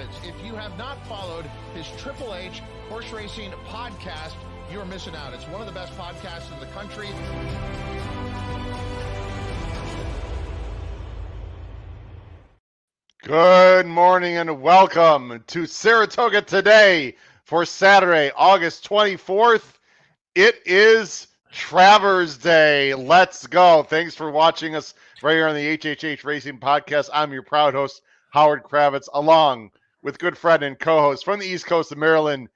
is. If you have not followed his Triple H Horse Racing podcast, you're missing out. It's one of the best podcasts in the country. Good morning and welcome to Saratoga today for Saturday, August 24th. It is Travers Day. Let's go. Thanks for watching us right here on the HHH Racing Podcast. I'm your proud host, Howard Kravitz, along with good friend and co-host from the East Coast of Maryland,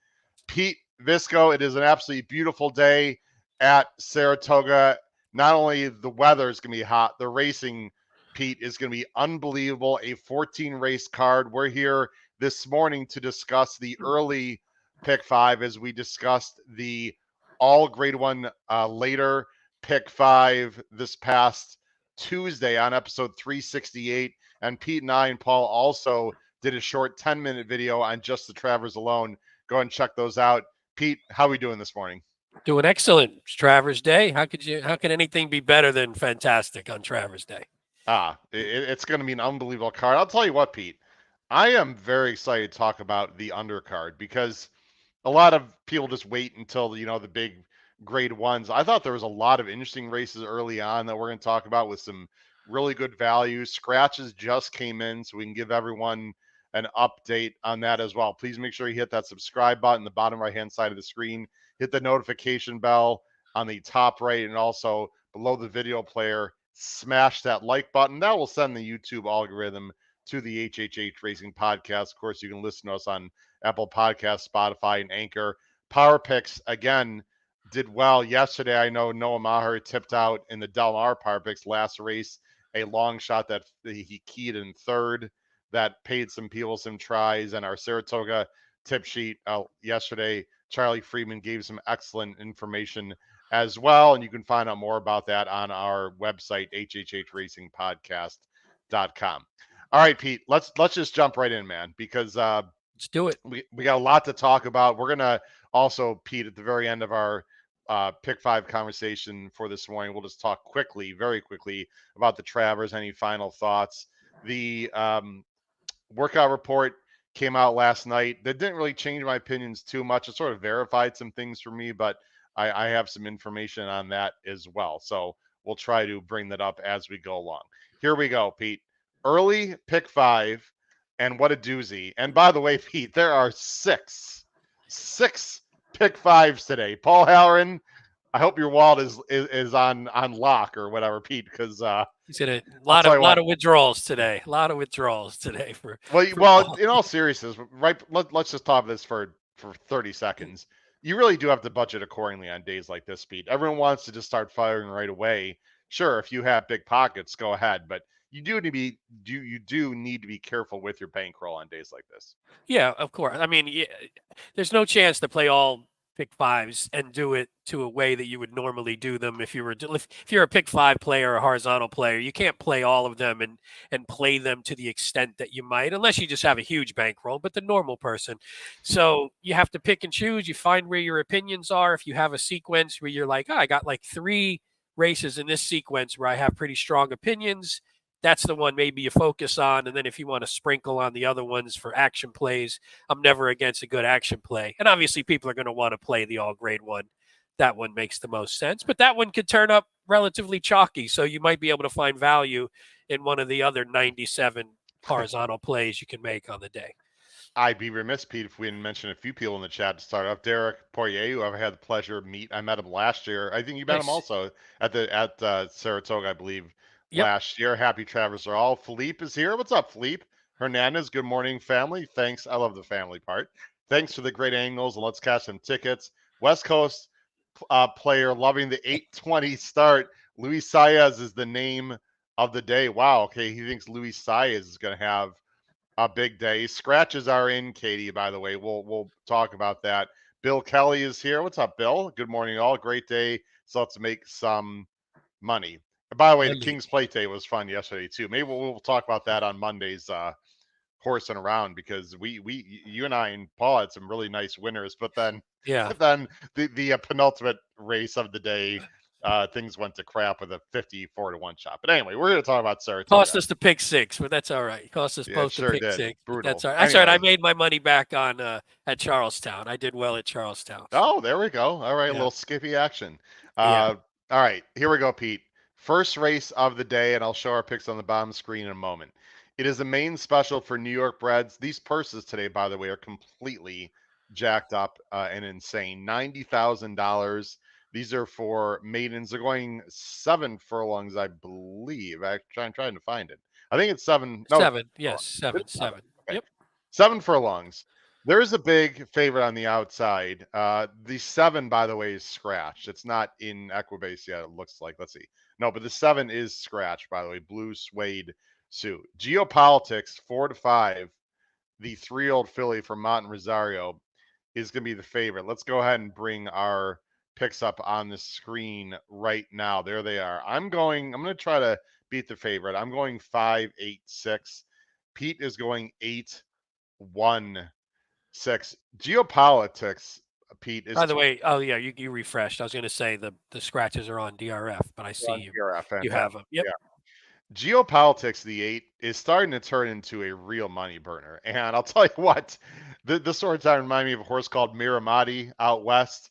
Pete Visco. It is an absolutely beautiful day at Saratoga. Not only the weather is going to be hot, the racing, Pete, is going to be unbelievable. A 14 race card. We're here this morning to discuss the early pick five as we discussed the all grade one later pick five this past Tuesday on episode 368. And Pete and I and Paul also did a short 10-minute video on just the Travers alone. Go ahead and check those out. Pete, how are we doing this morning? Doing excellent. It's Travers Day. How can anything be better than fantastic on Travers Day? It's going to be an unbelievable card. I'll tell you what, Pete, I am very excited to talk about the undercard because a lot of people just wait until, the big grade ones. I thought there was a lot of interesting races early on that we're going to talk about with some really good values. Scratches just came in, so we can give everyone an update on that as well. Please make sure you hit that subscribe button, the bottom right-hand side of the screen. Hit the notification bell on the top right, and also below the video player, smash that like button. That will send the YouTube algorithm to the HHH Racing Podcast. Of course, you can listen to us on Apple Podcasts, Spotify, and Anchor. Power Picks, again, did well yesterday. I know Noah Maher tipped out in the Del Mar Power Picks last race, a long shot that he keyed in third that paid some people some tries. And our Saratoga tip sheet yesterday, Charlie Freeman gave some excellent information as well. And you can find out more about that on our website, hhhracingpodcast.com. All right, Pete, let's just jump right in, man, because let's do it. We got a lot to talk about. We're going to also, Pete, at the very end of our pick five conversation for this morning, we'll just talk very quickly about the Travers. Any final thoughts? The workout report came out last night. That didn't really change my opinions too much. It sort of verified some things for me, but I have some information on that as well. So we'll try to bring that up as we go along. Here we go, Pete. Early pick five, and what a doozy. And by the way, Pete, there are six pick fives today. Paul Halloran, I hope your wallet is on lock or whatever, Pete, because he's got a lot of withdrawals today. A lot of withdrawals today for well, in all seriousness, right? Let's just talk this for 30 seconds. You really do have to budget accordingly on days like this, Pete. Everyone wants to just start firing right away. Sure, if you have big pockets, go ahead, but you do need to be careful with your bankroll on days like this. Yeah, of course. I mean, there's no chance to play all pick fives and do it to a way that you would normally do them if you're a pick five player or a horizontal player. You can't play all of them and play them to the extent that you might, unless you just have a huge bankroll, but the normal person. So you have to pick and choose. You find where your opinions are. If you have a sequence where you're like, I got like 3 races in this sequence where I have pretty strong opinions, that's the one maybe you focus on. And then if you want to sprinkle on the other ones for action plays, I'm never against a good action play. And obviously people are going to want to play the all grade one. That one makes the most sense, but that one could turn up relatively chalky. So you might be able to find value in one of the other 97 horizontal plays you can make on the day. I'd be remiss, Pete, if we didn't mention a few people in the chat to start off. Derek Poirier, who I've had the pleasure of meet. I met him last year. I think you met him also at Saratoga, I believe. Yep. Last year. Happy Travers are all. Philippe is here. What's up, Philippe? Hernandez, good morning, family. Thanks. I love the family part. Thanks for the great angles, and let's cash some tickets. West Coast player loving the 8:20 start. Luis Saez is the name of the day. Wow. Okay. He thinks Luis Saez is going to have a big day. Scratches are in, Katie, by the way. We'll talk about that. Bill Kelly is here. What's up, Bill? Good morning, all. Great day. So let's make some money. By the way, the King's Plate Day was fun yesterday too. Maybe we'll talk about that on Monday's Horsing Around, because you and I and Paul had some really nice winners. But then, the penultimate race of the day, things went to crap with a 54-1 shot. But anyway, we're going to talk about Cost Saratoga. us the pick six, but that's all right. Cost us Yeah, it both the sure pick did. six. But Brutal. that's all right. That's all right. I Anyway. made my money back on at Charlestown. I did well at Charlestown. Oh, there we go. All right, a Yeah. little skippy action. Yeah. All right, here we go, Pete. First race of the day, and I'll show our picks on the bottom screen in a moment. It is the main special for New York breds. These purses today, by the way, are completely jacked up and insane. $90,000. These are for maidens. They're going 7 furlongs, I believe. I'm trying to find it. I think it's 7. No, 7. Yes, 7. it's 7. 7. Okay. Yep. 7 furlongs. There's a big favorite on the outside. The 7, by the way, is scratched. It's not in Equibase yet, it looks like. Let's see. No, but the 7 is scratched, by the way. Blue suede suit. Geopolitics, 4-5. The 3-year-old filly from Mont Rosario is going to be the favorite. Let's go ahead and bring our picks up on the screen right now. There they are. I'm going to try to beat the favorite. I'm going 5-8-6. Pete is going 8-1-6. Geopolitics, Pete, is By the way, oh yeah, you refreshed. I was going to say the scratches are on DRF, but I see on DRF. you Fantastic. have them. Yep. Yeah. Geopolitics, the 8, is starting to turn into a real money burner. And I'll tell you what, this sort of time reminded me of a horse called Miramati out west.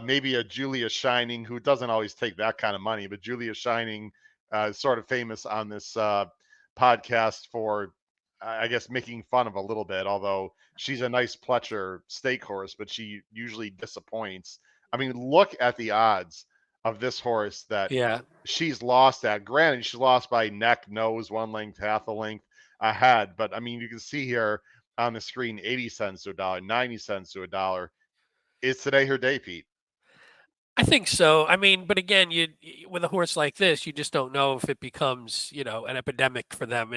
Maybe a Julia Shining, who doesn't always take that kind of money, but Julia Shining is sort of famous on this podcast for, I guess, making fun of a little bit, although she's a nice Pletcher stake horse, but she usually disappoints. I mean, look at the odds of this horse that Yeah. she's lost at. Granted, she lost by neck, nose, 1 length, half a length ahead. But I mean, you can see here on the screen 80 cents to a dollar, 90 cents to a dollar. Is today her day, Pete? I think so. I mean, but again, with a horse like this, you just don't know if it becomes, an epidemic for them.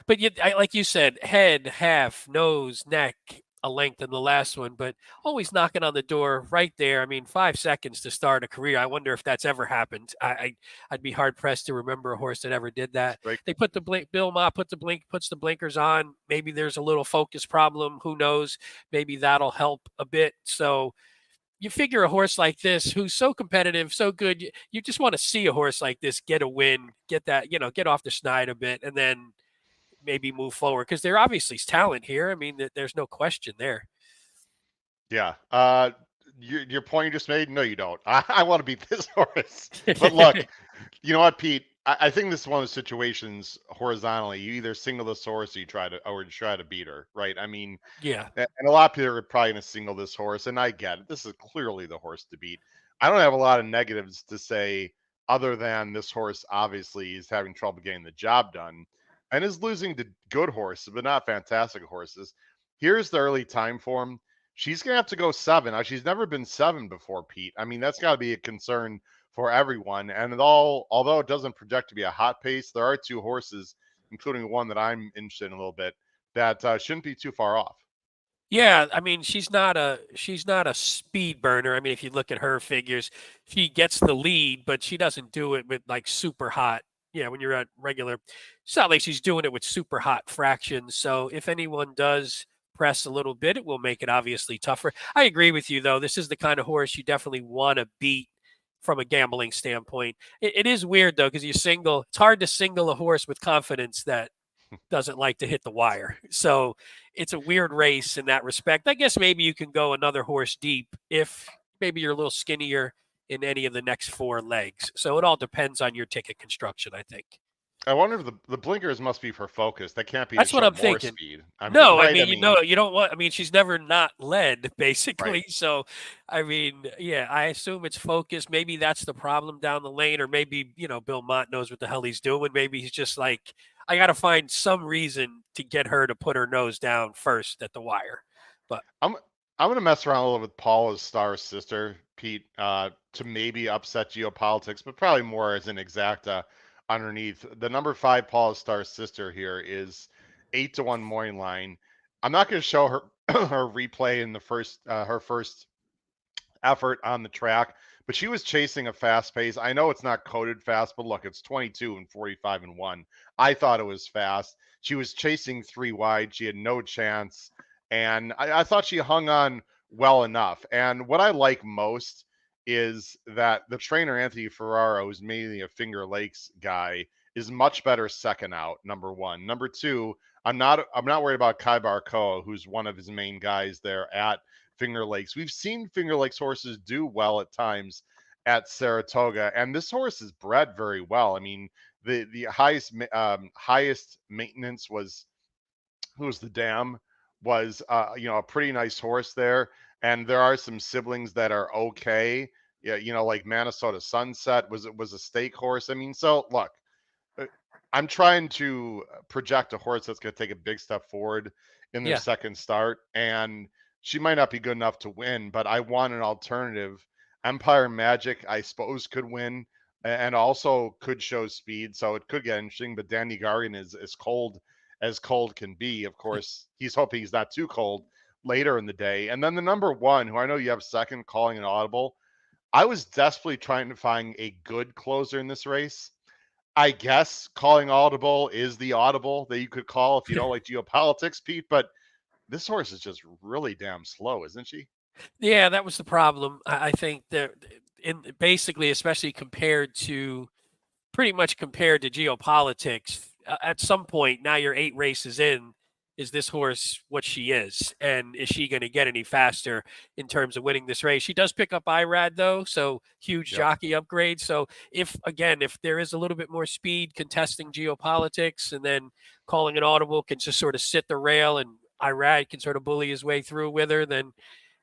But like you said, head, half, nose, neck, a length in the last one, but always knocking on the door right there. I mean, 5 seconds to start a career. I wonder if that's ever happened. I'd be hard pressed to remember a horse that ever did that. Right. They put the blink. Bill Ma puts the blinkers on. Maybe there's a little focus problem. Who knows? Maybe that'll help a bit. So you figure a horse like this, who's so competitive, so good, you just want to see a horse like this get a win, get that, get off the schneid a bit, and then maybe move forward because there obviously is talent here. I mean, there's no question there. Yeah. Your point you just made, no, you don't. I want to beat this horse. But look, you know what, Pete? I think this is one of the situations horizontally. You either single this horse or you try to beat her, right? I mean, Yeah. and a lot of people are probably going to single this horse, and I get it. This is clearly the horse to beat. I don't have a lot of negatives to say other than this horse obviously is having trouble getting the job done and is losing to good horses, but not fantastic horses. Here's the early time form. She's going to have to go 7. Now, she's never been 7 before, Pete. I mean, that's got to be a concern for everyone. And although it doesn't project to be a hot pace, there are 2 horses, including one that I'm interested in a little bit, that shouldn't be too far off. Yeah, I mean, she's not a speed burner. I mean, if you look at her figures, she gets the lead, but she doesn't do it with like super hot. Yeah, when you're at regular, it's not like she's doing it with super hot fractions. So if anyone does press a little bit, it will make it obviously tougher. I agree with you though. This is the kind of horse you definitely want to beat from a gambling standpoint. It is weird though because it's hard to single a horse with confidence that doesn't like to hit the wire. So it's a weird race in that respect. I guess maybe you can go another horse deep if maybe you're a little skinnier in any of the next 4 legs. So it all depends on your ticket construction, I think. I wonder if the blinkers must be for focus. That can't be to That's what show I'm more thinking. speed. No, right? I mean, you don't want. I mean, she's never not led, basically. Right. So, I mean, yeah, I assume it's focused. Maybe that's the problem down the lane, or maybe Bill Mott knows what the hell he's doing. Maybe he's just like, I got to find some reason to get her to put her nose down first at the wire. But I'm gonna mess around a little with Paula's star sister, Pete, to maybe upset geopolitics, but probably more as an exacta underneath. The number 5 Paula's star sister here is 8-1 morning line. I'm not gonna show her her replay in the first her first effort on the track, but she was chasing a fast pace. I know it's not coded fast, but look, it's 22 and 45 and 1. I thought it was fast. She was chasing 3 wide. She had no chance. And I thought she hung on well enough. And what I like most is that the trainer Anthony Ferraro, who's mainly a Finger Lakes guy, is much better second out. Number one. Number two, I'm not worried about Kai Barkoa, who's one of his main guys there at Finger Lakes. We've seen Finger Lakes horses do well at times at Saratoga, and this horse is bred very well. I mean, the highest maintenance was who was the dam was a pretty nice horse there, and there are some siblings that are okay. Yeah, like Minnesota Sunset was a stake horse. I mean, so look, uh, I'm trying to project a horse that's going to take a big step forward in their Yeah. second start, and she might not be good enough to win, but I want an alternative. Empire Magic, I suppose, could win and also could show speed, so it could get interesting. But Danny Gargan is as cold can be. Of course, he's hoping he's not too cold later in the day. And then the number one, who I know you have second, calling an audible. I was desperately trying to find a good closer in this race. I guess calling audible is the audible that you could call if you don't like geopolitics, Pete. But this horse is just really damn slow, isn't she? Yeah, that was the problem. I think that in basically, especially pretty much compared to geopolitics, at some point now you're 8 races in. Is this horse what she is? And is she going to get any faster in terms of winning this race? She does pick up IRAD though, so huge Yep. jockey upgrade. So if there is a little bit more speed contesting geopolitics and then calling an audible can just sort of sit the rail and IRAD can sort of bully his way through with her, then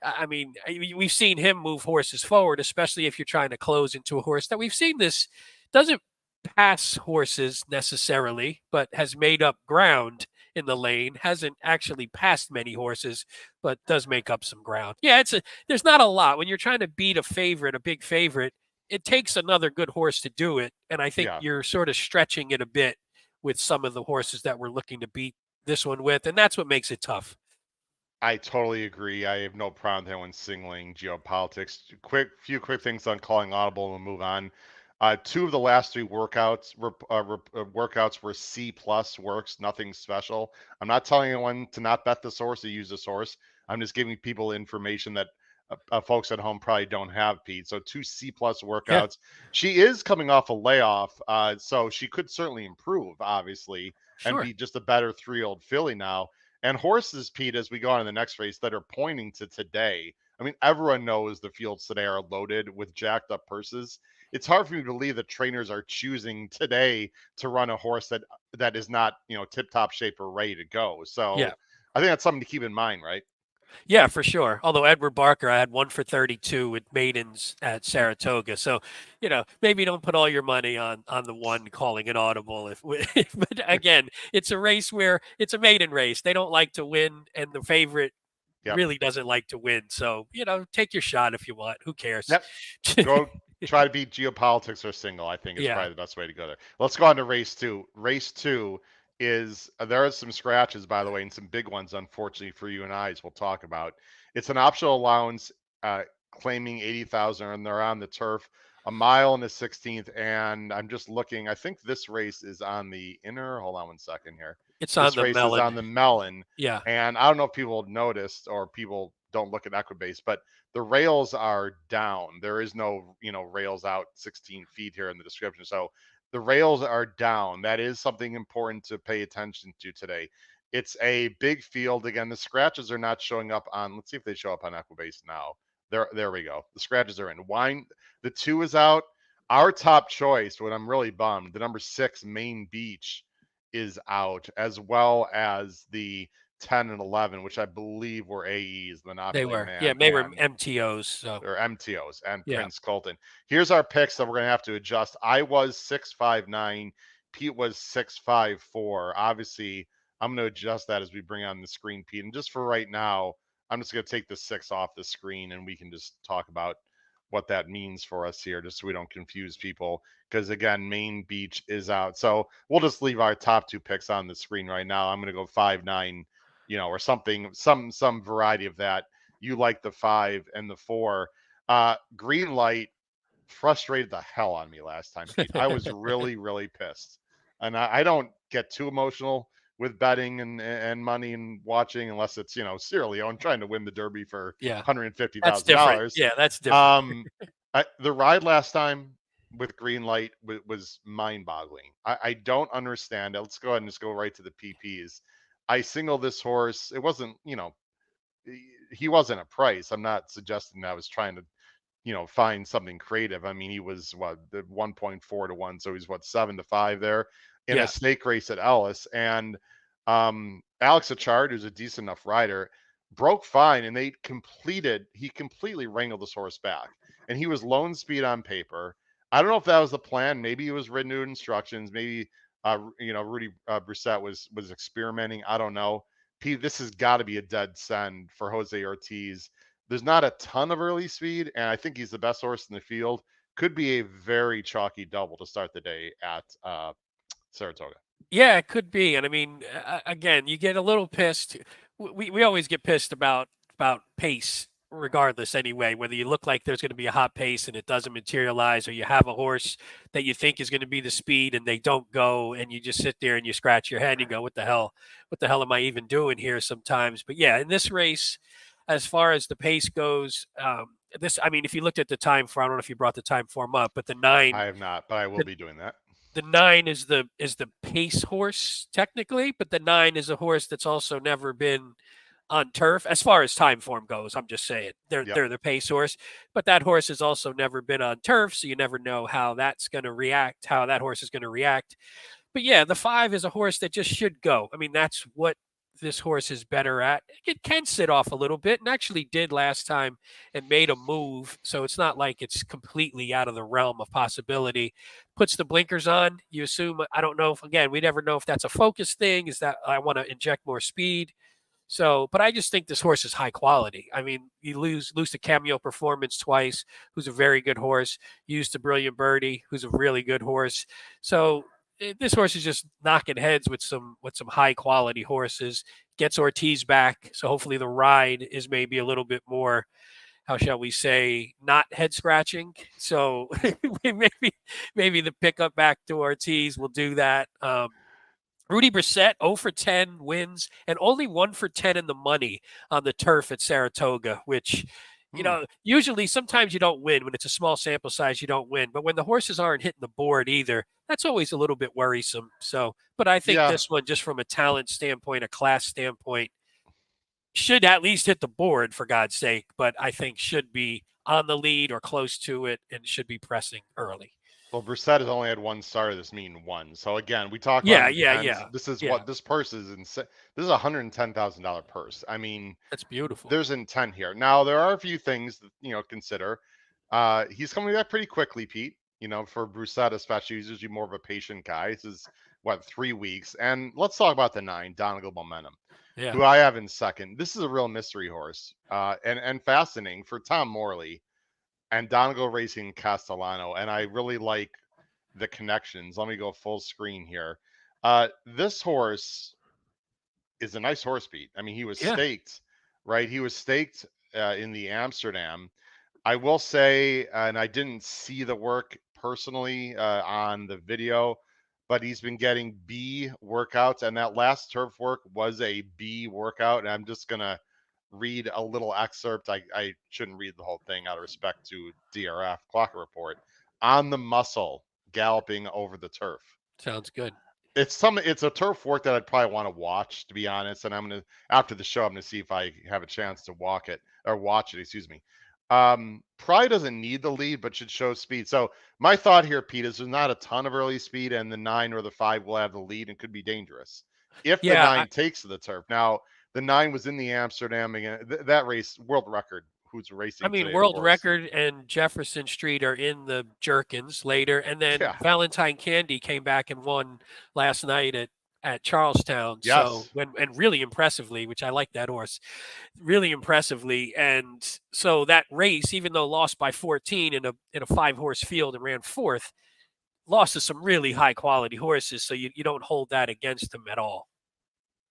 I mean, we've seen him move horses forward, especially if you're trying to close into a horse that we've seen this doesn't pass horses necessarily, but has made up ground in the lane. Hasn't actually passed many horses, but does make up some ground. Yeah, there's not a lot when you're trying to beat a big favorite. It takes another good horse to do it, and I think Yeah. you're sort of stretching it a bit with some of the horses that we're looking to beat this one with, and that's what makes it tough. I totally agree. I have no problem with anyone singling geopolitics. Few quick things on calling audible, and we'll move on. Two of the last three workouts were C plus works, nothing special. I'm not telling anyone to not bet the source or use the source. I'm just giving people information that folks at home probably don't have, Pete. So two C plus Yeah, workouts. She is coming off a layoff, so she could certainly improve, obviously, and sure. be just a better 3-year-old filly now. And horses, Pete, as we go on to the next race, that are pointing to today. I mean, everyone knows the fields today are loaded with jacked up purses. It's hard for me to believe that trainers are choosing today to run a horse that is not, tip top shape or ready to go. Yeah. So I think that's something to keep in mind, right? Yeah, for sure. Although Edward Barker, I had 1 for 32 with maidens at Saratoga, so maybe don't put all your money on the one calling it audible. But again, it's a race where it's a maiden race. They don't like to win, and the favorite Yep. really doesn't like to win. So take your shot if you want. Who cares? Yep. Go try to beat geopolitics or single, I think is Yeah, probably the best way to go there. Let's go on to race two. Race two is there are some scratches, by the way, and some big ones, unfortunately, for you and I, as we'll talk about. It's an optional allowance claiming 80,000, and they're on the turf, a mile in the 16th. And I'm just looking, I think this race is on the inner. Hold on one second here. it's on This the race is melon. on the melon. Yeah, And I don't know if people noticed or people don't look at Equibase, but the rails are down. There is no, rails out 16 feet here in the description. So the rails are down. That is something important to pay attention to today. It's a big field. Again, the scratches are not showing up on, let's see if they show up on Equibase now. There we go. The scratches are in. Wine, the 2 is out. Our top choice, what I'm really bummed, the number 6, Main Beach, is out, as well as the 10 and 11, which I believe were AEs, they Monopoly were. Yeah, Man they were and MTOs. So or MTOs and yeah, Prince Colton. Here's our picks that we're gonna have to adjust. I was 659, Pete was 654. Obviously, I'm gonna adjust that as we bring on the screen, Pete. And just for right now, I'm just gonna take the 6 off the screen and we can just talk about what that means for us here, just so we don't confuse people. Because again, Main Beach is out. So we'll just leave our top 2 picks on the screen right now. I'm gonna go 5-9, or something, some variety of that. You like the 5 and the 4. Green Light frustrated the hell on me last time, Pete. I was really, really pissed. And I don't get too emotional with betting and money and watching unless it's, Sierra Leone trying to win the Derby for yeah, that's different. $150,000. Yeah, that's different. The ride last time with green light was mind-boggling. I don't understand it. Let's go ahead and just go right to the PPs. I singled this horse. It wasn't, he wasn't a price. I'm not suggesting that I was trying to, find something creative. I mean, he was what, the 1.4 to 1, so he's what, 7 to 5 there in a Yeah. stake race at Ellis. And Alex Achard, who's a decent enough rider, broke fine, and he completely wrangled this horse back. And he was lone speed on paper. I don't know if that was the plan. Maybe he was written to instructions. Maybe Rudy Brissett was experimenting. I don't know. Pete, this has got to be a dead send for Jose Ortiz. There's not a ton of early speed, and I think he's the best horse in the field. Could be a very chalky double to start the day at Saratoga. Yeah, it could be. And I mean, again, you get a little pissed. We always get pissed about pace, regardless. Anyway, whether you look like there's going to be a hot pace and it doesn't materialize, or you have a horse that you think is going to be the speed and they don't go, and you just sit there and you scratch your head and you go, "What the hell? What the hell am I even doing here?" Sometimes. But yeah, in this race, as far as the pace goes, I mean, if you looked at the time form, I don't know if you brought the time form up, but the 9. I have not, but I will be doing that. The 9 is the pace horse technically, but the 9 is a horse that's also never been on turf as far as time form goes. I'm just saying they're the pace horse, but that horse has also never been on turf, so you never know how that's going to react, how that horse is going to react. But yeah, the 5 is a horse that just should go. I mean, that's what this horse is better at. It can sit off a little bit, and actually did last time and made a move. So it's not like it's completely out of the realm of possibility. Puts the blinkers on. You assume, I don't know if, again, we never know if that's a focus thing. Is that I want to inject more speed? So, but I just think this horse is high quality. I mean, you lose to Cameo Performance twice, who's a very good horse. Used to Brilliant Birdie, who's a really good horse. So this horse is just knocking heads with some high quality horses. Gets Ortiz back, so hopefully the ride is maybe a little bit more, how shall we say, not head scratching. So maybe the pickup back to Ortiz will do that. Rudy Brissett, 0 for 10 wins, and only 1 for 10 in the money on the turf at Saratoga, which, usually sometimes you don't win. When it's a small sample size, you don't win. But when the horses aren't hitting the board either, that's always a little bit worrisome. So, but I think this one, just from a talent standpoint, a class standpoint, should at least hit the board, for God's sake. But I think should be on the lead or close to it and should be pressing early. Well, Brissett has only had one start of this meeting, one. So again, we talk about This is what this purse is. This is a $110,000 purse. I mean, that's beautiful. There's intent here. Now there are a few things that, consider. He's coming back pretty quickly, Pete. For Brissett especially, he's usually more of a patient guy. This is 3 weeks. And let's talk about the 9, Donegal Momentum, who I have in second. This is a real mystery horse, and fascinating for Tom Morley and Donegal Racing Castellano. And I really like the connections. Let me go full screen here. This horse is a nice horse, Pete. I mean, he was staked, right? He was staked in the Amsterdam. I will say, and I didn't see the work personally on the video, but he's been getting B workouts, and that last turf work was a B workout. And I'm just going to read a little excerpt. I shouldn't read the whole thing out of respect to DRF Clocker Report. On the muscle, galloping over the turf. Sounds good. It's a turf work that I'd probably want to watch, to be honest. And I'm gonna, after the show, I'm gonna see if I have a chance to watch it. Excuse me. Probably doesn't need the lead, but should show speed. So my thought here, Pete, is there's not a ton of early speed, and the 9 or the 5 will have the lead and could be dangerous if the 9 takes to the turf. Now the 9 was in the Amsterdam again. That race, world record. Who's racing? I mean, world record and Jefferson Street are in the Jerkins later, and then Valentine Candy came back and won last night at Charlestown. Yes. So and really impressively, which I like that horse, really impressively. And so that race, even though lost by 14 in a 5-horse field and ran 4th, lost to some really high quality horses. So you don't hold that against them at all.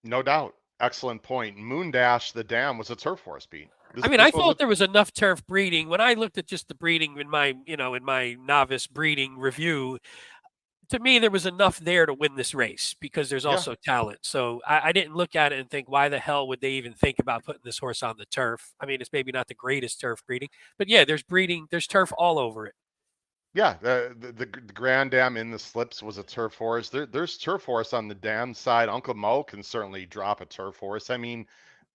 No doubt. Excellent point. Moon Dash, the dam, was a turf horse, Pete. I thought there was enough turf breeding. When I looked at just the breeding in my novice breeding review, to me, there was enough there to win this race because there's Yeah. also talent. So I didn't look at it and think, why the hell would they even think about putting this horse on the turf? I mean, it's maybe not the greatest turf breeding, but yeah, there's turf all over it. Yeah, the Grand Dam in the slips was a turf horse. There's turf horse on the dam side. Uncle Mo can certainly drop a turf horse. I mean,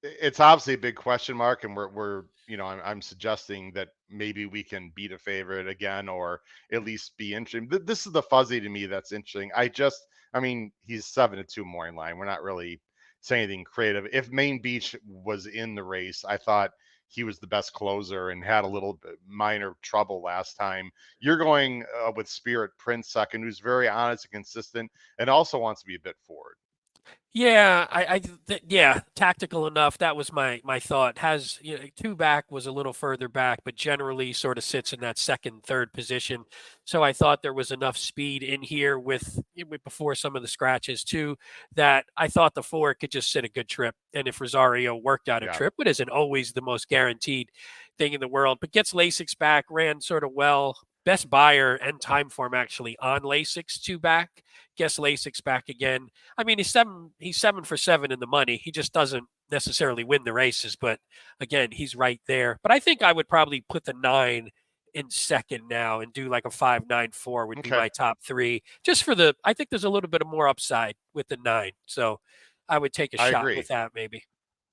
it's obviously a big question mark, and we're I'm suggesting that maybe we can beat a favorite again, or at least be interesting. This is the fuzzy to me that's interesting. I mean, he's 7-2 morning line. We're not really saying anything creative. If Main Beach was in the race, I thought he was the best closer and had a little bit minor trouble last time. You're going with Spirit Prince second, who's very honest and consistent, and also wants to be a bit forward. Yeah, yeah, tactical enough. That was my thought. Has two back was a little further back, but generally sort of sits in that second, third position. So I thought there was enough speed in here with before some of the scratches too, that I thought the 4 could just sit a good trip. And if Rosario worked out a trip, but isn't always the most guaranteed thing in the world, but gets Lasix back, ran sort of well. Best buyer and time form actually on Lasix two back. Guess Lasix back again. I mean, he's 7 for 7 in the money. He just doesn't necessarily win the races, but again, he's right there. But I think I would probably put the 9 in second now and do like a 5-9-4 would be my top 3. Just for I think there's a little bit of more upside with the 9. So I would take a shot with that maybe.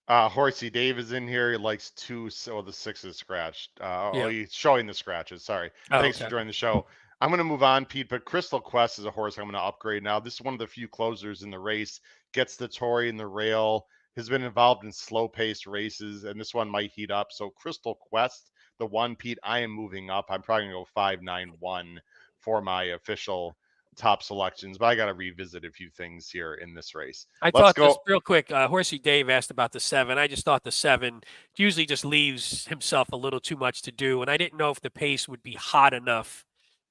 Horsey Dave is in here. He likes 2, so the 6 is scratched. He's showing the scratches. Sorry. Thanks for joining the show. I'm going to move on, Pete, but Crystal Quest is a horse I'm going to upgrade now. This is one of the few closers in the race. Gets the Tory in the rail, has been involved in slow-paced races, and this one might heat up. So Crystal Quest, the 1, Pete, I am moving up. I'm probably going to go 5-9-1 for my official top selections, but I got to revisit a few things here in this race. Let's go. Just real quick, Horsey Dave asked about the 7. I just thought the 7 usually just leaves himself a little too much to do, and I didn't know if the pace would be hot enough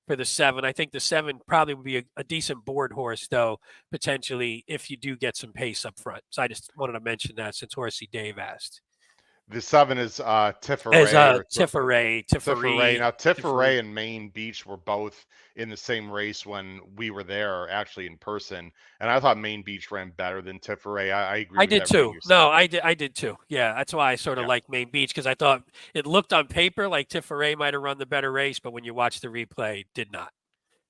for the 7. I think the 7 probably would be a decent board horse, though, potentially, if you do get some pace up front. So I just wanted to mention that since Horsey Dave asked. The 7 is Tifferay. Tifferay. Now, Tifferay and Main Beach were both in the same race when we were there, actually in person. And I thought Main Beach ran better than Tifferay. I agree. I did too. No, I did too. Yeah, that's why I sort of like Main Beach, because I thought it looked on paper like Tifferay might have run the better race, but when you watch the replay, did not.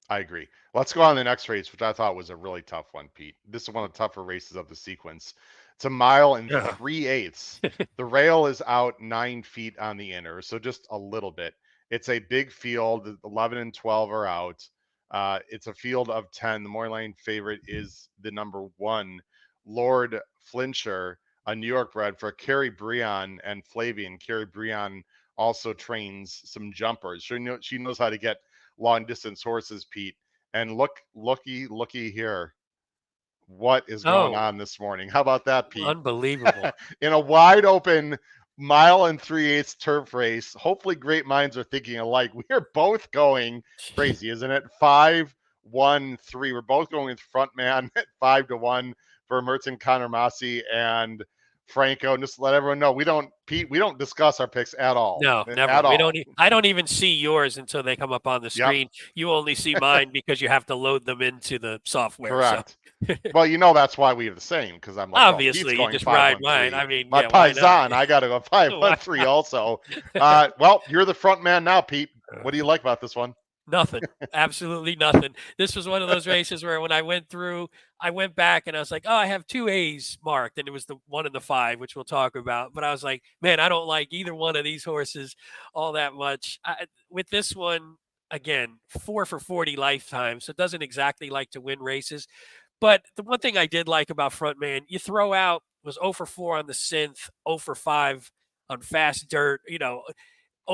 I agree. Let's go on to the next race, which I thought was a really tough one, Pete. This is one of the tougher races of the sequence. It's a mile and 3/8. The rail is out 9 feet on the inner, so just a little bit. It's a big field. 11 and 12 are out. It's a field of 10. The morning line favorite is the number 1, Lord Flincher, a New York bred for Carrie Breon and Flavian. Carrie Breon also trains some jumpers. She knows how to get long distance horses, Pete. And looky here. What is going on this morning? How about that, Pete? Unbelievable. In a wide open mile and 3/8 turf race. Hopefully great minds are thinking alike. We are both going crazy, isn't it? 5-1-3. We're both going with front man at 5-1 for Merton Connor Massey and Franco. And just let everyone know, we don't discuss our picks at all. No, never. I don't even see yours until they come up on the screen. Yep. You only see mine because you have to load them into the software. Correct. So. Well, that's why we have the same, because I'm like, obviously you just ride mine. I mean, my paisan, I got to go 5-1-3 also. Well, you're the front man now, Pete. What do you like about this one? Nothing. Absolutely nothing. This was one of those races where when I went through, I went back and I was like, oh, I have 2 A's marked. And it was the 1 and the 5, which we'll talk about. But I was like, man, I don't like either one of these horses all that much. With this one, again, 4 for 40 lifetime. So it doesn't exactly like to win races. But the one thing I did like about Frontman, you throw out, was 0 for 4 on the synth, 0 for 5 on fast dirt, 0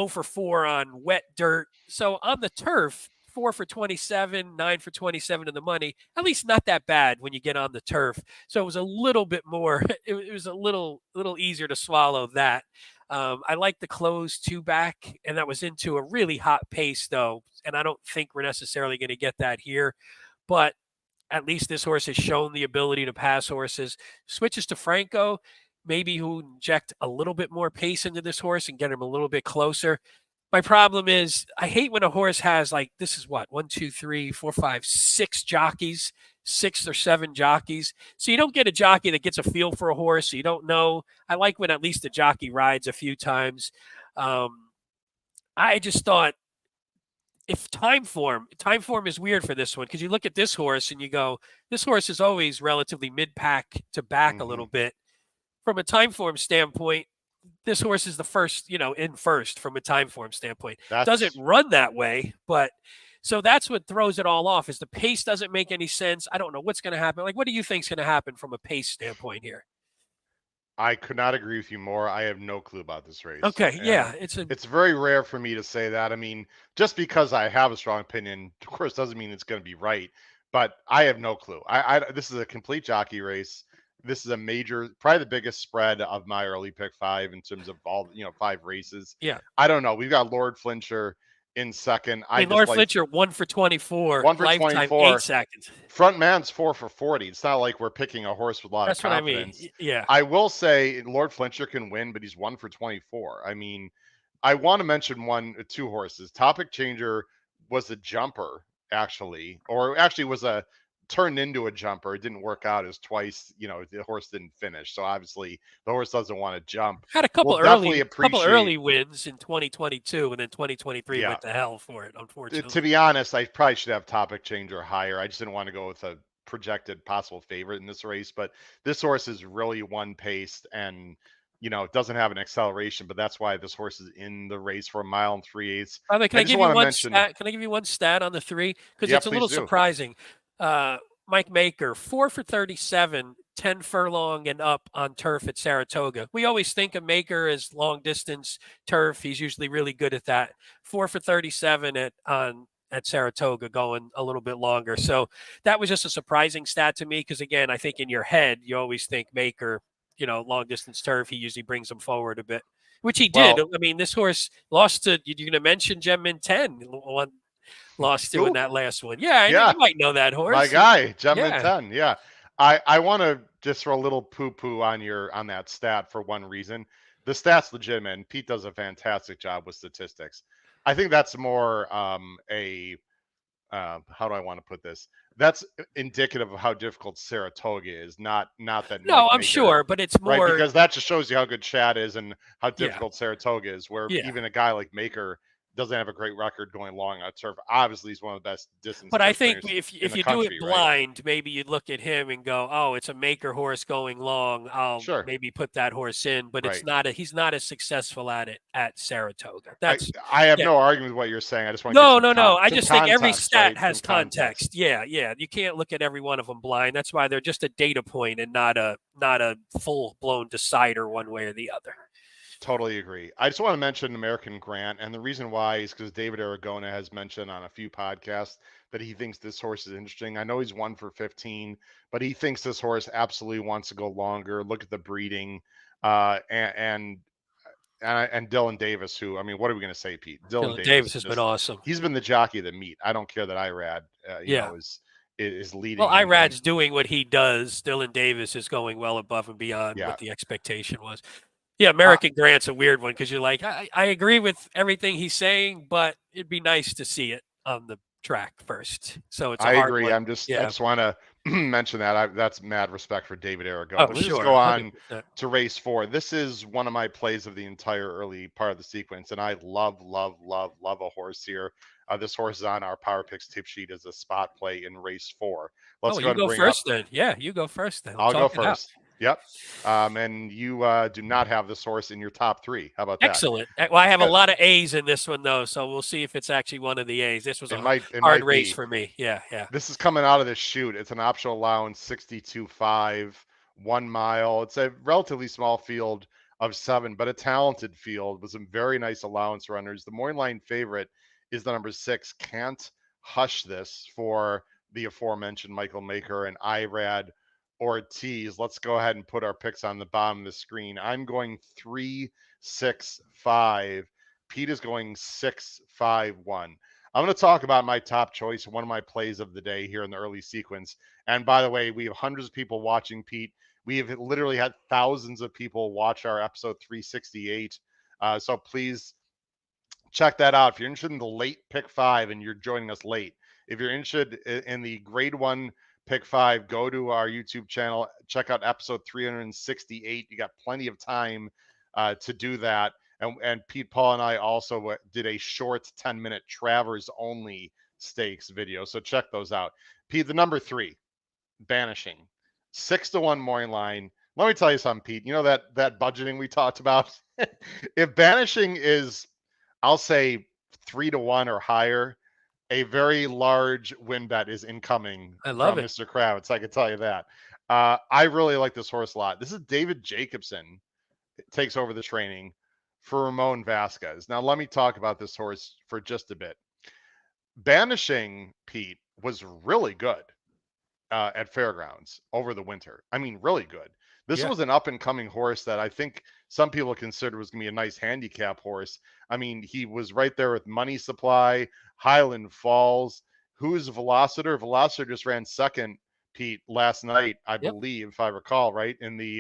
for 4 on wet dirt. So on the turf, 4 for 27, 9 for 27 in the money, at least not that bad when you get on the turf. So it was a little bit more, it was a little easier to swallow that. I like the close 2 back, and that was into a really hot pace though. And I don't think we're necessarily going to get that here, but at least this horse has shown the ability to pass horses. Switches to Franco, maybe who inject a little bit more pace into this horse and get him a little bit closer. My problem is I hate when a horse has like this is what 1, 2, 3, 4, 5, 6 jockeys, 6 or 7 jockeys. So you don't get a jockey that gets a feel for a horse. So you don't know. I like when at least the jockey rides a few times. I just thought if time form is weird for this one because you look at this horse and you go, this horse is always relatively mid pack to back a little bit. From a time form standpoint, this horse is the first, in first from a time form standpoint. Doesn't run that way, but so that's what throws it all off is the pace doesn't make any sense. I don't know what's going to happen. Like, what do you think is going to happen from a pace standpoint here? I could not agree with you more. I have no clue about this race. Okay, yeah, it's very rare for me to say that. I mean, just because I have a strong opinion, of course, doesn't mean it's going to be right. But I have no clue. This is a complete jockey race. This is a major, probably the biggest spread of my early pick 5 in terms of all 5 races. Yeah, I don't know. We've got Lord Flincher in second. I mean, Lord Flincher 1 for 24, 1 for lifetime 24. 8 seconds. Front man's 4 for 40. It's not like we're picking a horse with a lot That's of confidence. What I mean. Yeah. I will say Lord Flincher can win, but he's 1 for 24. I mean, I want to mention 2 horses. Topic Changer was a jumper, actually, or actually was a turned into a jumper. It didn't work out as twice, the horse didn't finish. So obviously the horse doesn't want to jump. Had a couple early wins in 2022 and then 2023 went to hell for it, unfortunately. To be honest, I probably should have Topic Changer higher. I just didn't want to go with a projected possible favorite in this race, but this horse is really one paced and it doesn't have an acceleration, but that's why this horse is in the race for 1 mile and 3/8. Can I give you one stat? Can I give you one stat on the 3? Because it's a little surprising. Mike Maker, 4 for 37, 10 furlong and up on turf at Saratoga. We always think of Maker as long distance turf. He's usually really good at that. 4 for 37 at Saratoga, going a little bit longer. So that was just a surprising stat to me because, again, I think in your head, you always think Maker, long distance turf. He usually brings them forward a bit, which he did. I mean, this horse lost to, you're going to mention Gem Min 10, lost to in that last one. Yeah, you might know that horse. My guy, Gem Min 10. Yeah. I want to just throw a little poo-poo on that stat for one reason. The stat's legitimate, and Pete does a fantastic job with statistics. I think that's more how do I want to put this? That's indicative of how difficult Saratoga is, not that. No, I'm sure, but it's more right, because that just shows you how good Chad is and how difficult Saratoga is. Where even a guy like Maker doesn't have a great record going long on turf. Obviously, he's one of the best distance. But I think if you do it blind, maybe you'd look at him and go, "Oh, it's a Maker horse going long. I'll maybe put that horse in." But it's not. He's not as successful at it at Saratoga. I have no argument with what you're saying. I just want no. I just think every stat has context. Yeah. You can't look at every one of them blind. That's why they're just a data point and not a full blown decider one way or the other. Totally agree. I just want to mention American Grant, and the reason why is because David Aragona has mentioned on a few podcasts that he thinks this horse is interesting. I know he's 1 for 15, but he thinks this horse absolutely wants to go longer. Look at the breeding, and Dylan Davis, who, I mean, what are we going to say, Pete? Dylan Davis has been awesome. He's been the jockey of the meet. I don't care that Irad, is leading. Well, Irad's doing what he does. Dylan Davis is going well above and beyond what the expectation was. Yeah, American Grant's a weird one because you're like, I agree with everything he's saying, but it'd be nice to see it on the track first. So it's a hard agree. one. I just want to mention that. That's mad respect for David Aragona. Let's just go 100%. on to race 4. This is one of my plays of the entire early part of the sequence, and I love a horse here. This horse is on our Power Picks tip sheet as a spot play in race 4. Let's go first then. Yeah, you go first then. I'll go first. Yep. And you do not have this horse in your top 3. How about that? Excellent. Well, I have a lot of A's in this one, though, so we'll see if it's actually one of the A's. This was a hard race for me. Yeah. This is coming out of this chute. It's an optional allowance, 62.5, 1 mile. It's a relatively small field of 7, but a talented field with some very nice allowance runners. The morning line favorite is the number 6, Can't Hush This, for the aforementioned Michael Maker and Irad Ortiz. Let's go ahead and put our picks on the bottom of the screen. I'm going 3, 6, 5. Pete is going 6, 5, 1. I'm going to talk about my top choice, one of my plays of the day here in the early sequence. And by the way, we have hundreds of people watching, Pete. We have literally had thousands of people watch our episode 368. So please check that out. If you're interested in the late pick 5 and you're joining us late, if you're interested in the grade 1 pick 5, go to our YouTube channel, check out episode 368. You got plenty of time to do that. And Pete, Paul, and I also did a short 10-minute Travers only stakes video. So check those out. Pete, the number 3, Banishing, 6-1 morning line. Let me tell you something, Pete. You know that budgeting we talked about? If Banishing is, I'll say 3-1 or higher, a very large win bet is incoming I love from it. Mr. Kravitz. I can tell you that. I really like this horse a lot. This is David Jacobson takes over the training for Ramon Vasquez. Now, let me talk about this horse for just a bit. Banishing, Pete, was really good at Fairgrounds over the winter. I mean, really good. This Yeah. was an up and coming horse that I think some people considered was going to be a nice handicap horse. I mean, he was right there with Money Supply, Highland Falls. Who's Velociter? Velociter just ran second, Pete, last night, I Yep. believe, if I recall, right? In the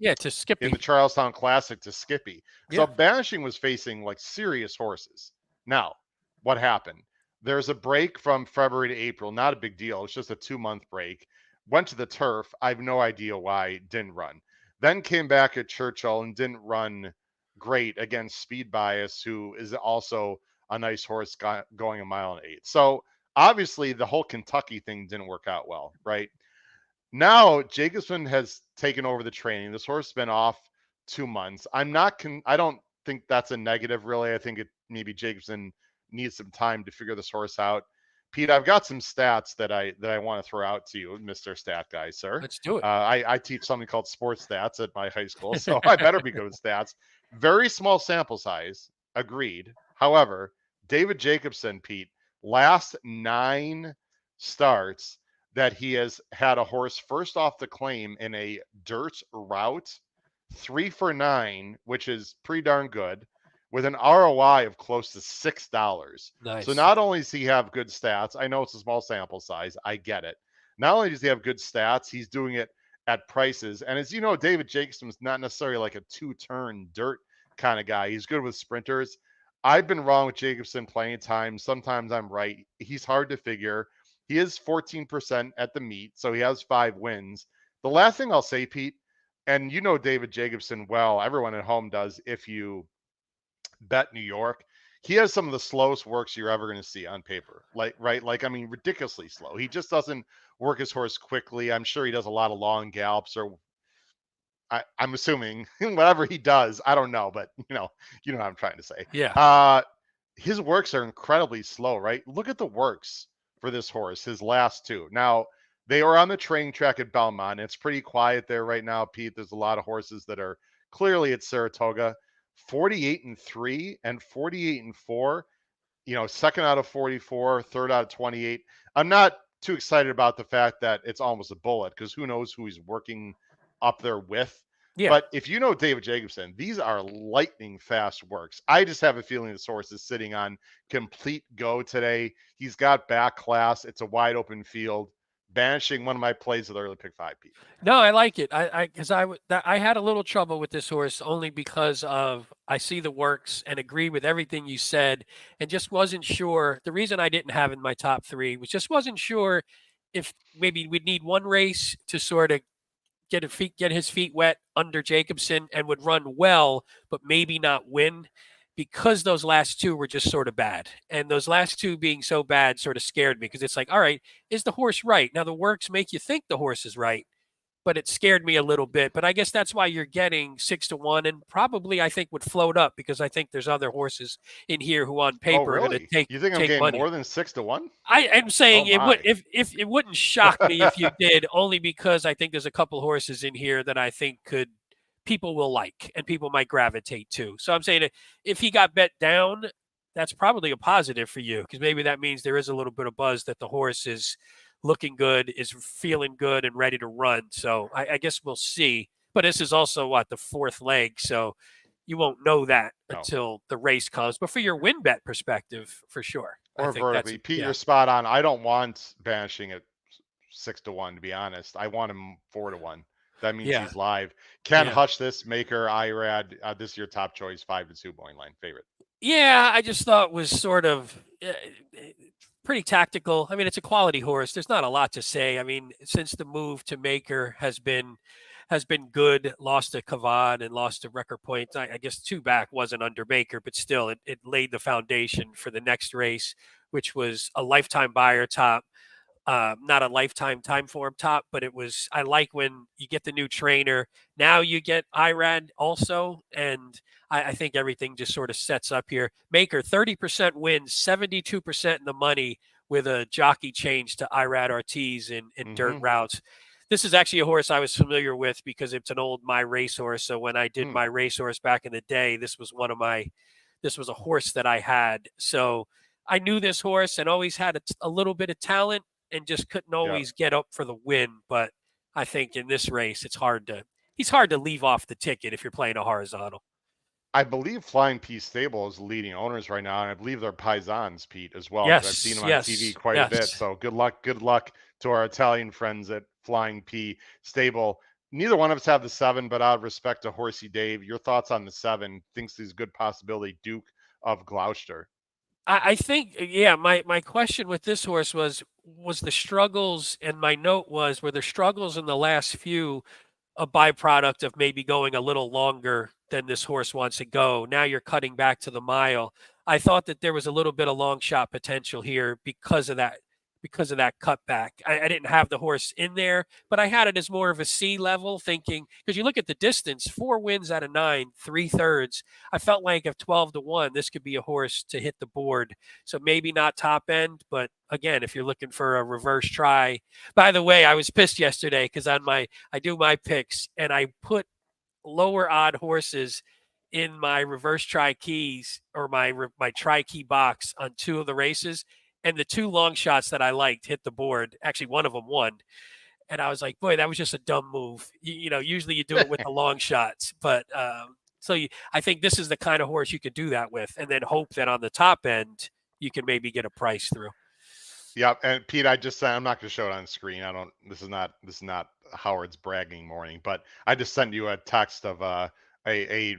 To Skippy. in the Charlestown Classic to Skippy. So Yeah. Banishing was facing like serious horses. Now, what happened? There's a break from February to April. Not a big deal. It's just a 2-month break. Went to the turf. I have no idea why didn't run. Then came back at Churchill and didn't run great against Speed Bias, who is also a nice horse going 1.8 miles. So obviously the whole Kentucky thing didn't work out well, right? Now Jacobson has taken over the training. This horse has been off 2 months. I don't think that's a negative, really. I think maybe Jacobson needs some time to figure this horse out. Pete, I've got some stats that I want to throw out to you, Mr. Stat Guy, sir. Let's do it. I teach something called sports stats at my high school, so I better be good at stats. Very small sample size, agreed. However, David Jacobson, Pete, last 9 starts that he has had a horse first off the claim in a dirt route, 3 for 9, which is pretty darn good, with an ROI of close to $6. Nice. So not only does he have good stats, I know it's a small sample size, I get it. Not only does he have good stats, he's doing it at prices. And as you know, David Jacobson's not necessarily like a 2-turn dirt kind of guy. He's good with sprinters. I've been wrong with Jacobson plenty of times. Sometimes I'm right. He's hard to figure. He is 14% at the meet, so he has 5 wins. The last thing I'll say, Pete, and you know David Jacobson well, everyone at home does if you bet New York. He has some of the slowest works you're ever going to see on paper. Like, I mean, ridiculously slow. He just doesn't work his horse quickly. I'm sure he does a lot of long gallops, or I'm assuming whatever he does. I don't know, but you know what I'm trying to say. Yeah. His works are incredibly slow, right? Look at the works for this horse, his last 2. Now, they are on the training track at Belmont. It's pretty quiet there right now, Pete. There's a lot of horses that are clearly at Saratoga. 48-3 and 48-4, second out of 44, third out of 28. I'm not too excited about the fact that it's almost a bullet, because who knows who he's working up there with. Yeah. But if you know David Jacobson, these are lightning fast works. I just have a feeling this horse is sitting on complete go today. He's got back class. It's a wide open field. Banishing, one of my plays of the early pick 5, Pete. No, I like it. I had a little trouble with this horse only because of I see the works and agree with everything you said, and just wasn't sure. The reason I didn't have it in my top 3 was just wasn't sure if maybe we'd need one race to sort of get his feet wet under Jacobson and would run well, but maybe not win, because those last 2 were just sort of bad. And those last 2 being so bad sort of scared me, because it's like, all right, is the horse right? Now the works make you think the horse is right, but it scared me a little bit. But I guess that's why you're getting 6-1, and probably I think would float up, because I think there's other horses in here who on paper are going to take. You think I'm take getting money. more than 6-1? I am saying Oh it would my. if it wouldn't shock me if you did, only because I think there's a couple horses in here that I think people will like and people might gravitate to. So I'm saying that if he got bet down, that's probably a positive for you, because maybe that means there is a little bit of buzz that the horse is looking good, is feeling good and ready to run. So I guess we'll see. But this is also the 4th leg, so you won't know that until the race comes. But for your win bet perspective, for sure. Or vertically. Pete, you're spot on. I don't want Banishing at 6-1, to be honest. I want him 4-1. That means he's live. Ken Hutch, this maker, IRAD, this is your top choice, 5-2 morning line favorite. Yeah, I just thought was sort of pretty tactical. I mean, it's a quality horse. There's not a lot to say. I mean, since the move to Maker has been good. Lost to Kavad and lost to Record Point. I guess two back wasn't under Maker, but still, it laid the foundation for the next race, which was a lifetime buyer top. Not a lifetime time form top, but it was. I like when you get the new trainer. Now you get Irad also, and I think everything just sort of sets up here. Maker 30% wins, 72% in the money with a jockey change to Irad Ortiz in dirt routes. This is actually a horse I was familiar with because it's an old My Racehorse. So when I did My Racehorse back in the day, this was a horse that I had. So I knew this horse and always had a little bit of talent and just couldn't always get up for the win. But I think in this race, he's hard to leave off the ticket if you're playing a horizontal. I believe Flying P Stable is leading owners right now, and I believe they're Paisans, Pete, as well, because I've seen them on TV quite a bit. So good luck to our Italian friends at Flying P Stable. Neither one of us have the 7, but out of respect to Horsey Dave, your thoughts on the 7? Thinks he's a good possibility, Duke of Gloucester. I think, yeah, my question with this horse was the struggles, and my note was, were the struggles in the last few a byproduct of maybe going a little longer than this horse wants to go. Now you're cutting back to the mile. I thought that there was a little bit of long shot potential here because of that cutback. I didn't have the horse in there, but I had it as more of a C level, thinking because you look at the distance, 4 wins out of 9, 3/3. I felt like if 12-1, this could be a horse to hit the board. So maybe not top end, but again, if you're looking for a reverse try. By the way, I was pissed yesterday because I do my picks and I put lower odd horses in my reverse try keys or my try key box on 2 of the races, and the 2 long shots that I liked hit the board. Actually, one of them won, and I was like, boy, that was just a dumb move. Usually you do it with the long shots, but I think this is the kind of horse you could do that with, and then hope that on the top end you can maybe get a price through. Yeah, and Pete, I just I'm not going to show it on screen. I don't. This is not Howard's bragging morning, but I just sent you a text of a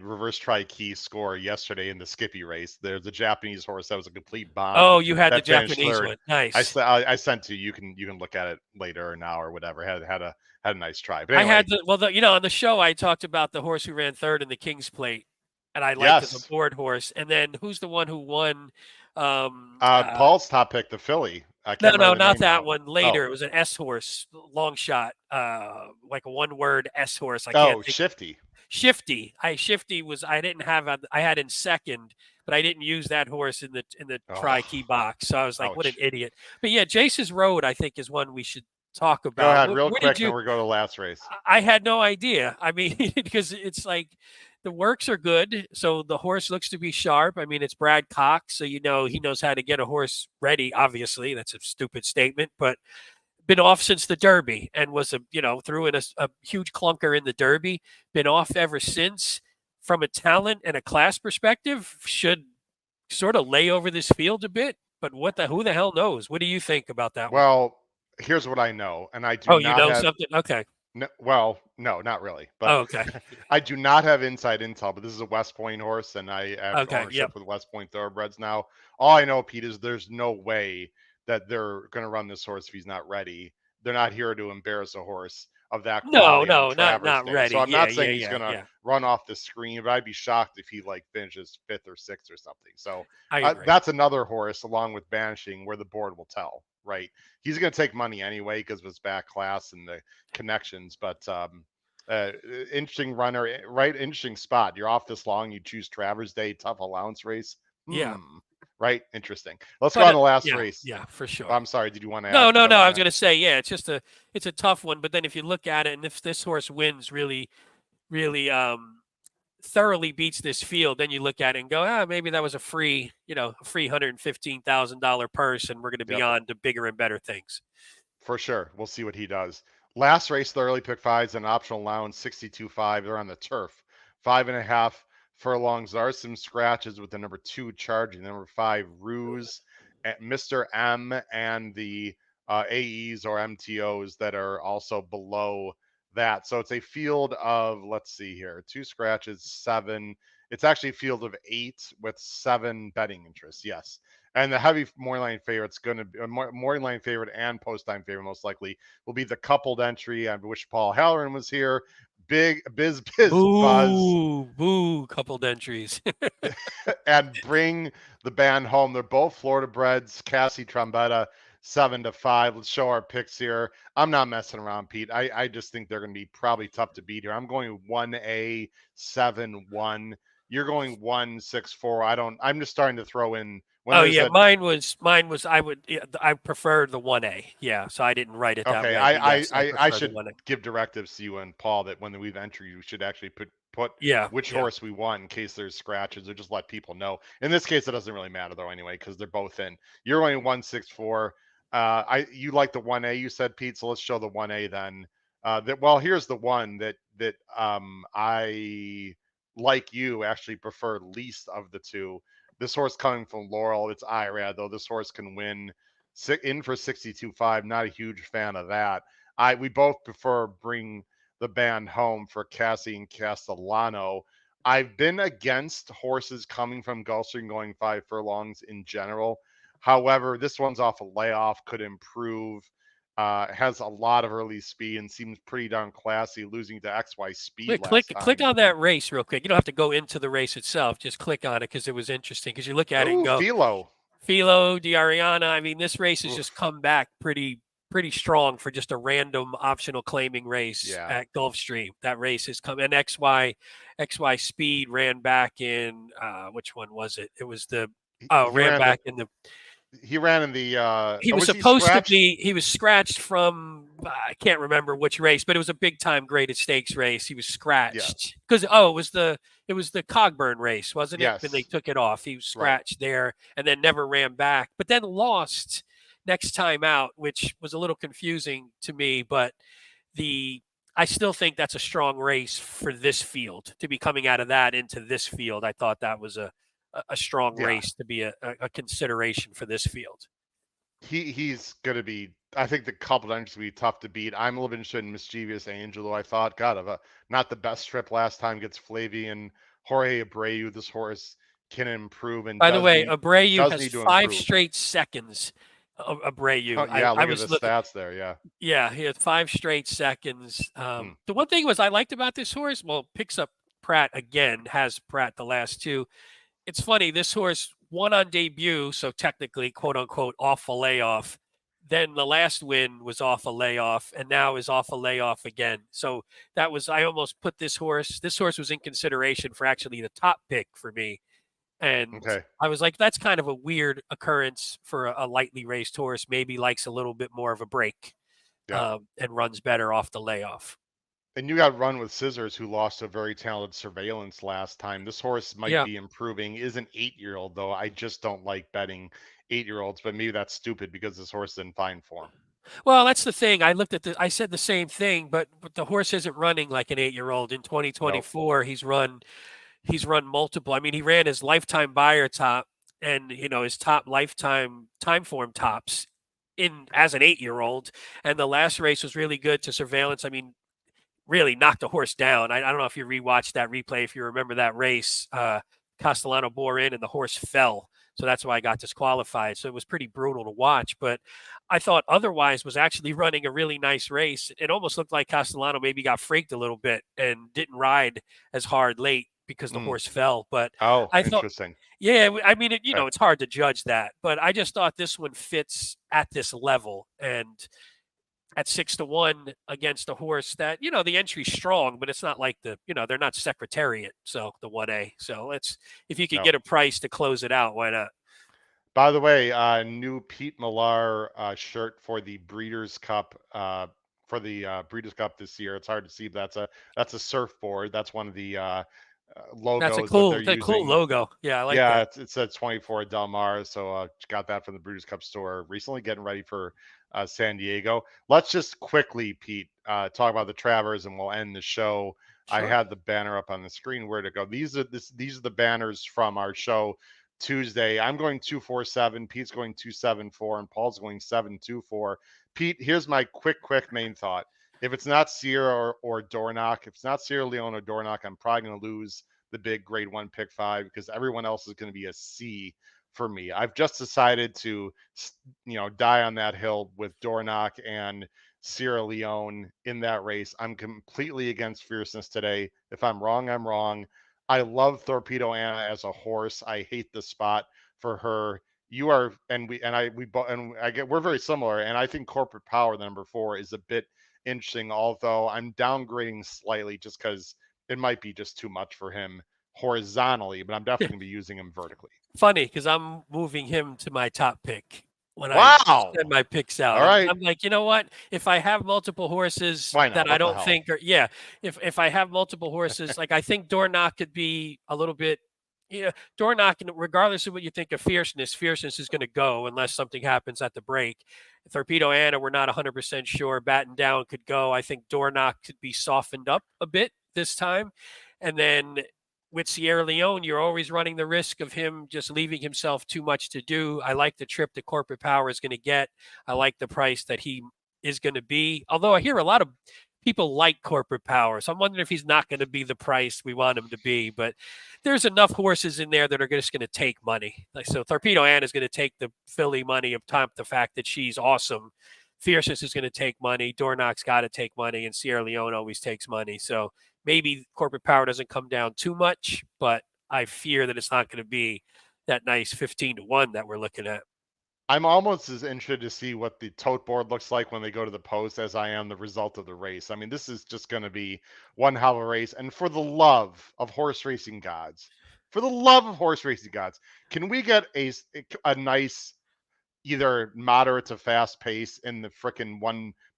reverse try key score yesterday in the Skippy race. There's a Japanese horse that was a complete bomb. Oh, you had the that finished Japanese third. one. Nice. I sent to you. You can look at it later or now or whatever. Had a nice try. But anyway, I had on the show I talked about the horse who ran third in the King's Plate, and I liked as a yes, board horse. And then who's the one who won? Paul's top pick, the filly. I No, can't no, remember the not name that now. one. Later, it was an S horse, long shot, like a one-word S horse. I can't Oh, think. Shifty. Shifty was I didn't have I had in second, but I didn't use that horse in the try key box. So I was like, what an Ouch. idiot. But yeah, Jace's Road I think is one we should talk Go about. ahead, real Where quick, did you? then we go to the last race. I had no idea. I mean, because it's like the works are good, so the horse looks to be sharp. I mean, it's Brad Cox, so he knows how to get a horse ready. Obviously, that's a stupid statement, but been off since the Derby and was threw in a huge clunker in the Derby. Been off ever since. From a talent and a class perspective, should sort of lay over this field a bit. But who the hell knows? What do you think about that one? Well, here's what I know, and I do Oh, you not know have. something? Okay. No, not really. Oh, But okay. I do not have inside intel. But this is a West Point horse, and I have Okay. ownership Yep. with West Point Thoroughbreds now. All I know, Pete, is there's no way that they're going to run this horse if he's not ready. They're not here to embarrass a horse of that No, quality on no, Travers not Day. ready. So I'm Yeah, not yeah, saying he's yeah, going to yeah. run off the screen, but I'd be shocked if he finishes 5th or 6th or something. So I agree. that's another horse along with Banishing where the board will tell. Right, he's going to take money anyway because of his back class and the connections, but interesting runner, right? Interesting spot. You're off this long. You choose Travers Day, tough allowance race. Yeah. Right. Interesting. Let's go But on the last yeah, race. yeah, for sure. I'm sorry. Did you want to No, ask no, no. something? I was going to say, yeah, it's a tough one. But then if you look at it, and if this horse wins really, really thoroughly beats this field, then you look at it and go, maybe that was a free $115,000 purse, and we're going to be Yep, on to bigger and better things. for sure. We'll see what he does. Last race, the early pick fives and optional allowance 62.5. They're on the turf. 5.5 furlongs. There are some scratches with the number 2 charging, the number 5 Ruse, Mr. M, and the AEs or MTOs that are also below that. So it's a field of, let's see here, 2 scratches, 7. It's actually a field of 8 with 7 betting interests. Yes. And the heavy morning line favorite's going to be a morning line favorite and post time favorite most likely will be the coupled entry. I wish Paul Halloran was here. Big Biz Buzz Boo, coupled entries. and bring the band home. They're both Florida breds. Cassie Trombetta, 7-5. Let's show our picks here. I'm not messing around, Pete. I just think they're going to be probably tough to beat here. I'm going 1A, 7-1. You're going 1-6-4. I'm just starting to throw in when Oh there's yeah, a mine was I prefer the 1A. Yeah, so I didn't write it that okay. way, but yes, I I prefer the should 1A. give directives to you and Paul that when we've entered, we should actually put Yeah, which yeah. horse we want in case there's scratches, or just let people know. In this case, it doesn't really matter though anyway because they're both in. You're only 1-6-4. You like the 1A, you said, Pete. So let's show the 1A then. Here's the one that I, like you, actually prefer least of the two. This horse coming from Laurel, it's IRAD though. This horse can win in for 62.5. Not a huge fan of that. We both prefer bring the band home for Cassie and Castellano. I've been against horses coming from Gulfstream going 5 furlongs in general. However, this one's off a layoff, could improve. Has a lot of early speed and seems pretty darn classy, losing to XY Speed last Click time. on that race real quick. You don't have to go into the race itself. Just click on it because it was interesting. Because you look at it and Ooh, go, Philo. Philo, D'Ariana. I mean, this race has just Oof. come back pretty strong for just a random optional claiming race Yeah. at Gulfstream. That race has come, and XY Speed ran back in which one was it? It was the He ran ran the back in the he ran in the he was was he supposed to scratched? be. He was scratched from I can't remember which race, but it was a big time graded stakes race. He was Yeah. scratched because it was the Cogburn race, wasn't it? When they Yes. took it off, he was Right. scratched there and then never ran back, but then lost next time out, which was a little confusing to me. But the I still think that's a strong race for this field to be coming out of that into this field. I thought that was a strong Yeah. race to be a consideration for this field. He's gonna be. I think the couple entries will be tough to beat. I'm a little bit interested in Mischievous Angelo. I thought, God, of a not the best trip last time, gets Flavian Jorge Abreu. This horse can improve and By the way, Abreu does has need to 5 improve. straight seconds. Abreu. Yeah, I look at was the looking. stats there. Yeah. Yeah, he had 5 straight seconds. Hmm. The one thing was I liked about this horse. Well, picks up Pratt again. Has Pratt the last 2. It's funny. This horse won on debut, so technically, quote unquote, off a layoff. Then the last win was off a layoff, and now is off a layoff again. So that was I almost put this horse. This horse was in consideration for actually the top pick for me. And Okay. I was like, that's kind of a weird occurrence for a lightly raced horse. Maybe likes a little bit more of a break Yeah. and runs better off the layoff. And you got Run with Scissors, who lost a very talented Surveillance last time. This horse might Yeah. be improving. Is an 8-year-old though. I just don't like betting 8-year-olds, but maybe that's stupid because this horse is in fine form. Well, that's the thing. I said the same thing, but the horse isn't running like an 8-year-old. In Nope. 2024, he's run multiple. I mean, he ran his lifetime buyer top and his top lifetime time form tops in as an 8-year-old. And the last race was really good to Surveillance. I mean, really knocked the horse down. I don't know if you rewatched that replay, if you remember that race. Castellano bore in and the horse fell. So that's why I got disqualified. So it was pretty brutal to watch. But I thought otherwise was actually running a really nice race. It almost looked like Castellano maybe got freaked a little bit and didn't ride as hard late because the horse fell. But Oh, I thought, interesting. yeah, I mean, Okay. it's hard to judge that. But I just thought this one fits at this level. And at 6-1 against a horse that the entry's strong, but it's not like they're not Secretariat, so the 1A. So if you could No. get a price to close it out, why not? By the way, new Pete Millar shirt for the Breeders' Cup Breeders' Cup this year. It's hard to see, but that's a surfboard. That's one of the That's logos that they're a cool using. logo. Yeah, I like Yeah, that. it said 24 Del Mar, so got that from the Breeders' Cup store recently, getting ready for San Diego. Let's just quickly, Pete, talk about the Travers, and we'll end the show. I Sure. had the banner up on the screen. Where to go? These are the banners from our show Tuesday. I'm going 247. Pete's going 274, and Paul's going 724. Pete, here's my quick main thought. If it's not Sierra or Dornock, if it's not Sierra Leone or Dornock, I'm probably going to lose the big grade 1 pick 5 because everyone else is going to be a C for me. I've just decided to, die on that hill with Dornoch and Sierra Leone in that race. I'm completely against Fierceness today. If I'm wrong, I'm wrong. I love Torpedo Anna as a horse. I hate the spot for her. You are, and we're very similar. And I think Corporate Power, the number 4, is a bit interesting, although I'm downgrading slightly just because it might be just too much for him horizontally, but I'm definitely going to be using him vertically. Funny, because I'm moving him to my top pick when Wow. I send my picks out. All right. I'm like, you know what? If I have multiple horses that I don't think are, if I have multiple horses, like I think Dornoch could be a little bit, Dornoch, regardless of what you think of Fierceness is going to go unless something happens at the break. Torpedo Anna, we're not 100% sure. Batten Down could go. I think Dornoch could be softened up a bit this time. And then with Sierra Leone, you're always running the risk of him just leaving himself too much to do. I like the trip that Corporate Power is going to get. I like the price that he is going to be. Although I hear a lot of people like Corporate Power, so I'm wondering if he's not going to be the price we want him to be. But there's enough horses in there that are just going to take money. So Torpedo Ann is going to take the filly money of top the fact that she's awesome. Fierceness is going to take money. Dornoch's got to take money, and Sierra Leone always takes money. So maybe Corporate Power doesn't come down too much, but I fear that it's not going to be that nice 15-1 that we're looking at. I'm almost as interested to see what the tote board looks like when they go to the post as I am the result of the race. I mean, this is just going to be one hell of a race. And for the love of horse racing gods, can we get a nice either moderate to fast pace in the frickin'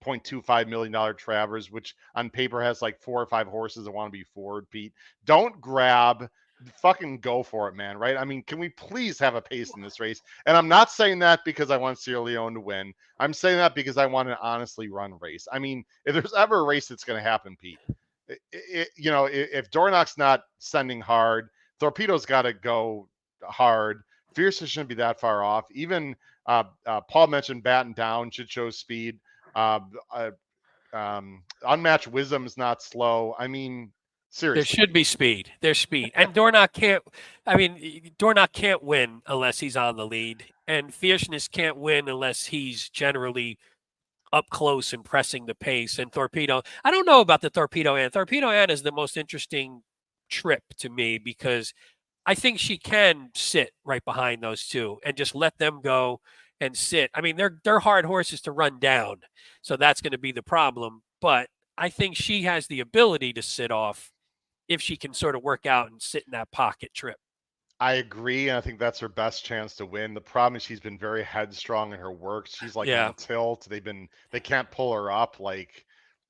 $1.25 million Travers, which on paper has like 4 or 5 horses that want to be forward, Pete? Don't grab, fucking go for it, man, right? I mean, can we please have a pace in this race? And I'm not saying that because I want Sierra Leone to win. I'm saying that because I want an honestly run race. I mean, if there's ever a race that's going to happen, Pete, if Dornoch's not sending hard, Torpedo's got to go hard. Fierceness shouldn't be that far off. Even Paul mentioned Batten Down should show speed. Unmatched Wisdom is not slow. I mean, seriously. There should be speed. There's speed. And Dornoch can't win unless he's on the lead. And Fierceness can't win unless he's generally up close and pressing the pace. And Torpedo, I don't know about the Torpedo Ann. Torpedo Ann is the most interesting trip to me because I think she can sit right behind those two and just let them go and sit. I mean, they're hard horses to run down, so that's going to be the problem. But I think she has the ability to sit off if she can sort of work out and sit in that pocket trip. I agree, and I think that's her best chance to win. The problem is she's been very headstrong in her work. She's like on tilt. They can't pull her up. Like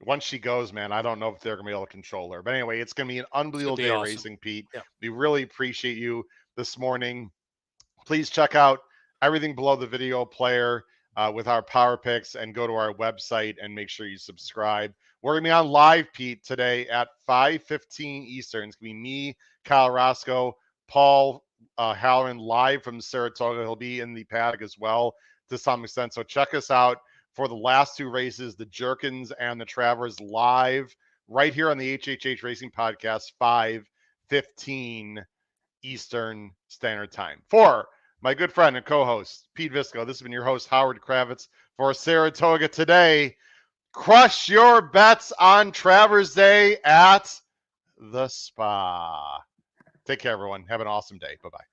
once she goes, man, I don't know if they're gonna be able to control her. But anyway, it's gonna be an unbelievable day awesome. Racing, Pete. Yeah. We really appreciate you this morning. Please check out everything below the video player with our power picks and go to our website and make sure you subscribe. We're gonna be on live, Pete, today at 5:15 Eastern. It's gonna be me, Kyle Roscoe, Paul Halloran live from Saratoga. He'll be in the paddock as well to some extent. So check us out for the last 2 races, the Jerkins and the Travers, live right here on the HHH Racing Podcast, 5:15 Eastern Standard Time. For my good friend and co-host, Pete Visco, this has been your host, Howard Kravitz, for Saratoga today. Crush your bets on Travers Day at the Spa. Take care, everyone. Have an awesome day. Bye-bye.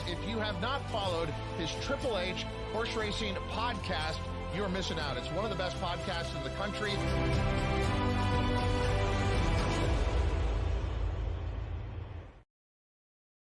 If you have not followed his Triple H Horse Racing podcast, you're missing out. It's one of the best podcasts in the country.